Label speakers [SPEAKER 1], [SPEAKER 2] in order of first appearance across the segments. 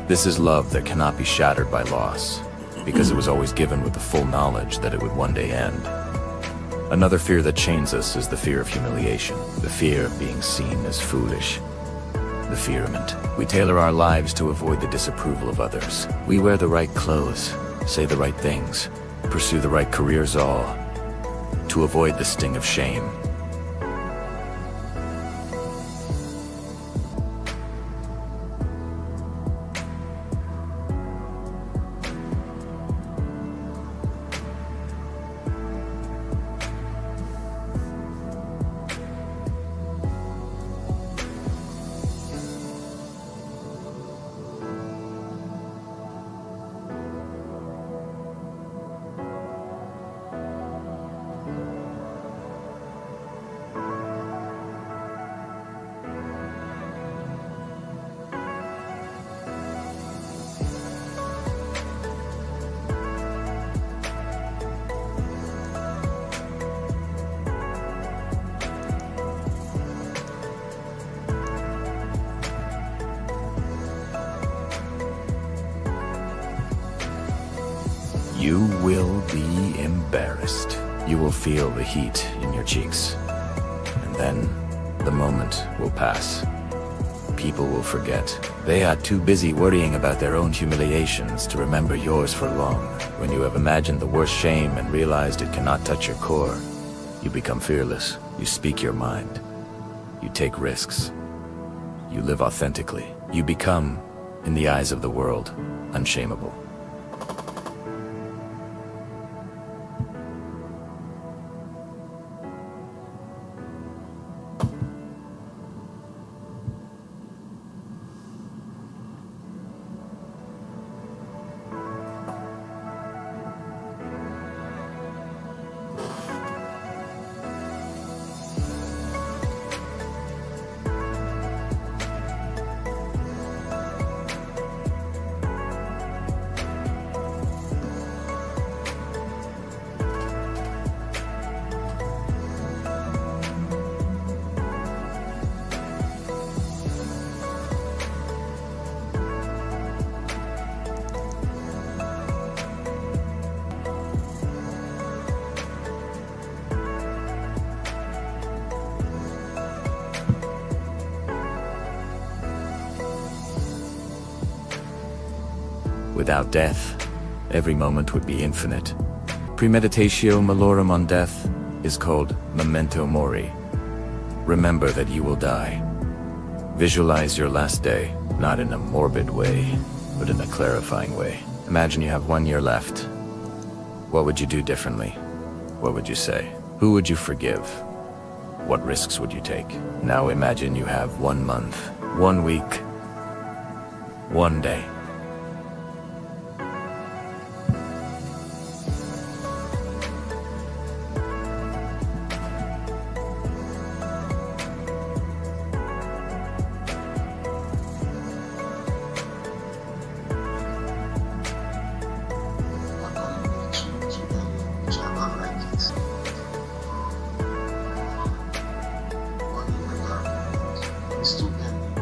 [SPEAKER 1] This is love that cannot be shattered by loss, because it was always given with the full knowledge that it would one day end. Another fear that chains us is the fear of humiliation, the fear of being seen as foolish. The fearment. We tailor our lives to avoid the disapproval of others. We wear the right clothes, say the right things, pursue the right careers, all to avoid the sting of shame. You will be embarrassed. You will feel the heat in your cheeks. And then the moment will pass. People will forget. They are too busy worrying about their own humiliations to remember yours for long. When you have imagined the worst shame and realized it cannot touch your core, you become fearless. You speak your mind. You take risks. You live authentically. You become, in the eyes of the world, unshameable. Without death, every moment would be infinite. Premeitdatio Malorum on death is called memento mori. Remember that you will die. Visualize your last day, not in a morbid way, but in a clarifying way. Imagine you have 1 year left. What would you do differently? What would you say? Who would you forgive? What risks would you take? Now imagine you have 1 month, 1 week, 1 day.
[SPEAKER 2] Student,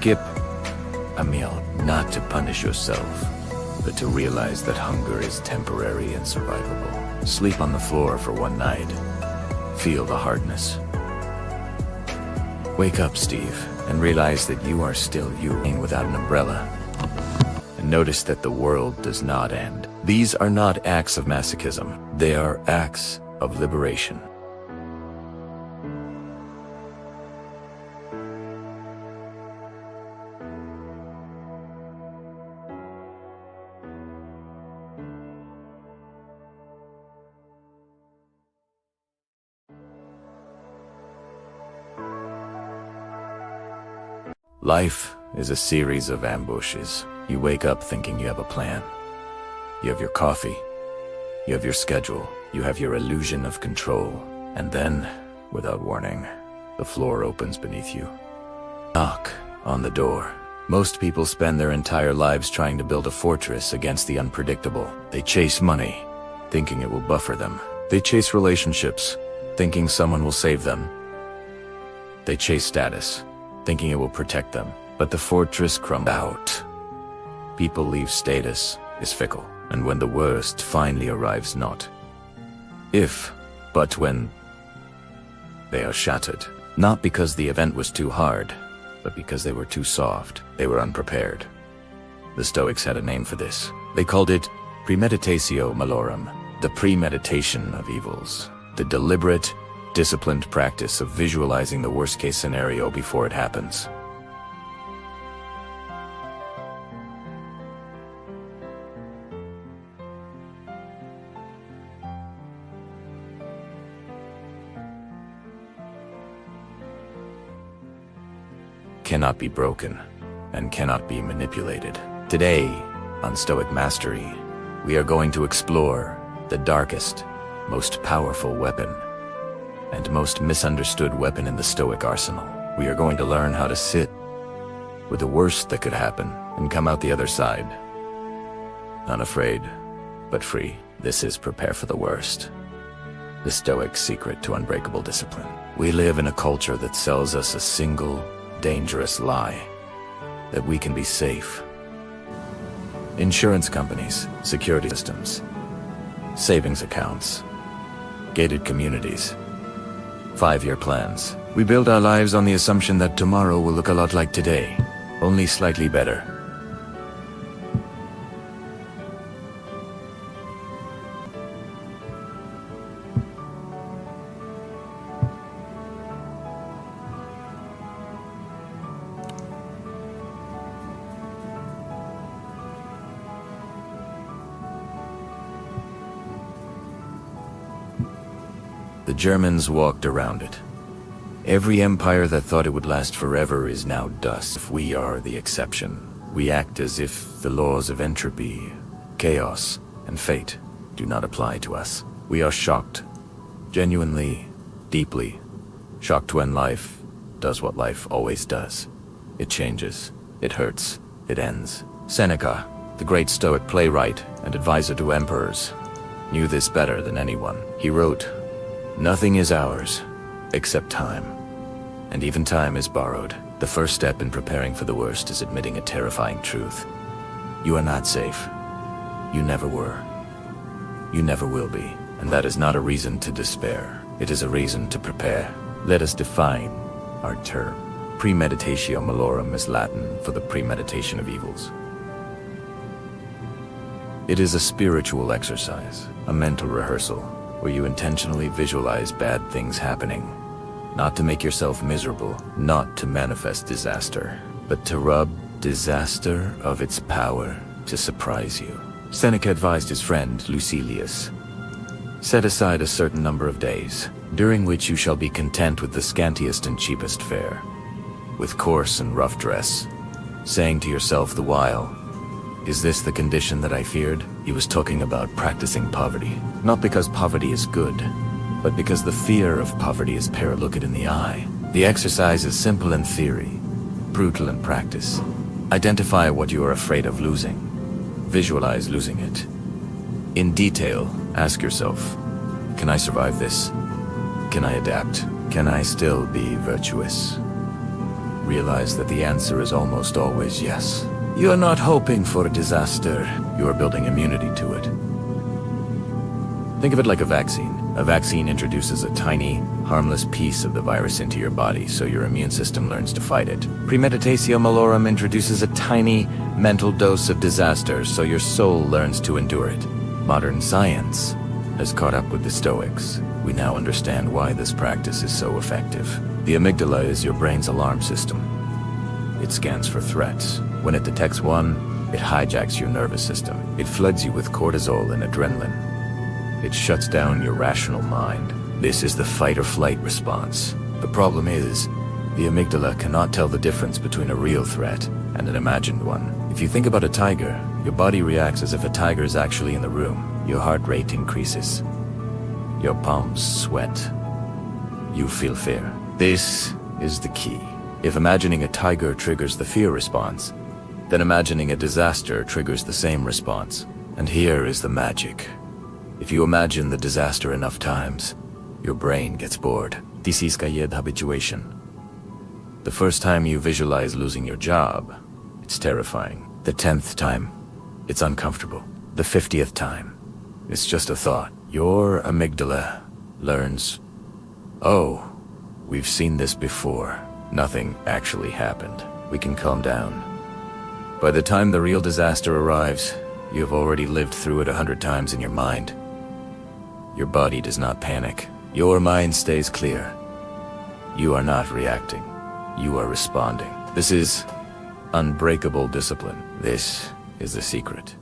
[SPEAKER 1] skip a meal, not to punish yourself, but to realize that hunger is temporary and survivable. Sleep on the floor for one night. Feel the hardness. Wake up, Steve, and realize that you are still you without an umbrella. And notice that the world does not end. These are not acts of masochism. They are acts of liberation. Life is a series of ambushes. You wake up thinking you have a plan. You have your coffee. You have your schedule. You have your illusion of control. And then, without warning, the floor opens beneath you. Knock on the door. Most people spend their entire lives trying to build a fortress against the unpredictable. They chase money, thinking it will buffer them. They chase relationships, thinking someone will save them. They chase status, thinking it will protect them. But the fortress crumbles out. People leave. Status is fickle. And when the worst finally arrives, not if, but when, they are shattered. Not because the event was too hard, but because they were too soft. They were unprepared. The Stoics had a name for this. They called it Premeitdatio Malorum, the premeditation of evils, the deliberate, disciplined practice of visualizing the worst-case scenario before it happens. Cannot be broken and cannot be manipulated. Today, on Stoic Mastery, we are going to explore the darkest, most powerful weapon and most misunderstood weapon in the Stoic arsenal. We are going to learn how to sit with the worst that could happen and come out the other side. Unafraid, but free. This is Prepare for the Worst. The Stoic secret to unbreakable discipline. We live in a culture that sells us a single, dangerous lie, that we can be safe. Insurance companies, security systems, savings accounts, gated communities, 5-year plans. We build our lives on the assumption that tomorrow will look a lot like today, only slightly better. The Germans walked around it. Every empire that thought it would last forever is now dust. If we are the exception, we act as if the laws of entropy, chaos, and fate do not apply to us. We are shocked, genuinely, deeply shocked when life does what life always does. It changes, it hurts, it ends. Seneca, the great Stoic playwright and advisor to emperors, knew this better than anyone. He wrote, "Nothing is ours, except time. And even time is borrowed." The first step in preparing for the worst is admitting a terrifying truth. You are not safe. You never were. You never will be. And that is not a reason to despair. It is a reason to prepare. Let us define our term. Premeitdatio Malorum is Latin for the premeditation of evils. It is a spiritual exercise, a mental rehearsal, where you intentionally visualize bad things happening, not to make yourself miserable, not to manifest disaster, but to rob disaster of its power to surprise you. Seneca advised his friend Lucilius, "Set aside a certain number of days, during which you shall be content with the scantiest and cheapest fare, with coarse and rough dress, saying to yourself the while, 'Is this the condition that I feared?'" He was talking about practicing poverty, not because poverty is good, but because the fear of poverty is look it in the eye. The exercise is simple in theory, brutal in practice. Identify what you are afraid of losing. Visualize losing it. In detail, ask yourself, can I survive this? Can I adapt? Can I still be virtuous? realize that the answer is almost always yes. You are not hoping for a disaster, you are building immunity to it. Think of it like a vaccine. A vaccine introduces a tiny, harmless piece of the virus into your body so your immune system learns to fight it. Premeitdatio Malorum introduces a tiny, mental dose of disaster so your soul learns to endure it. Modern science has caught up with the Stoics. We now understand why this practice is so effective. The amygdala is your brain's alarm system. It scans for threats. When it detects one, it hijacks your nervous system. It floods you with cortisol and adrenaline. It shuts down your rational mind. This is the fight or flight response. The problem is, the amygdala cannot tell the difference between a real threat and an imagined one. If you think about a tiger, your body reacts as if a tiger is actually in the room. Your heart rate increases. Your palms sweat. You feel fear. This is the key. If imagining a tiger triggers the fear response, then imagining a disaster triggers the same response. And here is the magic. If you imagine the disaster enough times, your brain gets bored. This is habituation. The first time you visualize losing your job, it's terrifying. The 10th time, it's uncomfortable. The 50th time, it's just a thought. Your amygdala learns, oh, we've seen this before. Nothing actually happened. We can calm down. By the time the real disaster arrives, you've already lived through it 100 times in your mind. Your body does not panic. Your mind stays clear. You are not reacting. You are responding. This is unbreakable discipline. This is the secret.